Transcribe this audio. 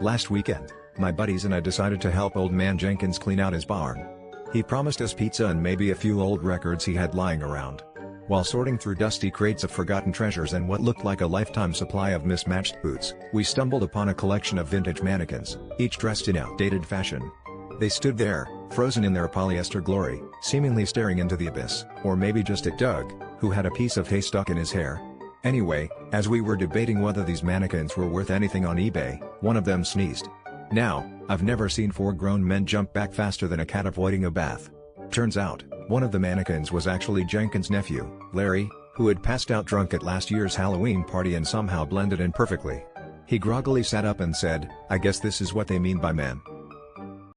Last weekend, my buddies and I decided to help old man Jenkins clean out his barn. He promised us pizza and maybe a few old records he had lying around. While sorting through dusty crates of forgotten treasures and what looked like a lifetime supply of mismatched boots, we stumbled upon a collection of vintage mannequins, each dressed in outdated fashion. They stood there, frozen in their polyester glory, seemingly staring into the abyss, or maybe just at Doug, who had a piece of hay stuck in his hair. Anyway, as we were debating whether these mannequins were worth anything on eBay, one of them sneezed. Now, I've never seen four grown men jump back faster than a cat avoiding a bath. Turns out, one of the mannequins was actually Jenkins' nephew, Larry, who had passed out drunk at last year's Halloween party and somehow blended in perfectly. He groggily sat up and said, "I guess this is what they mean by men."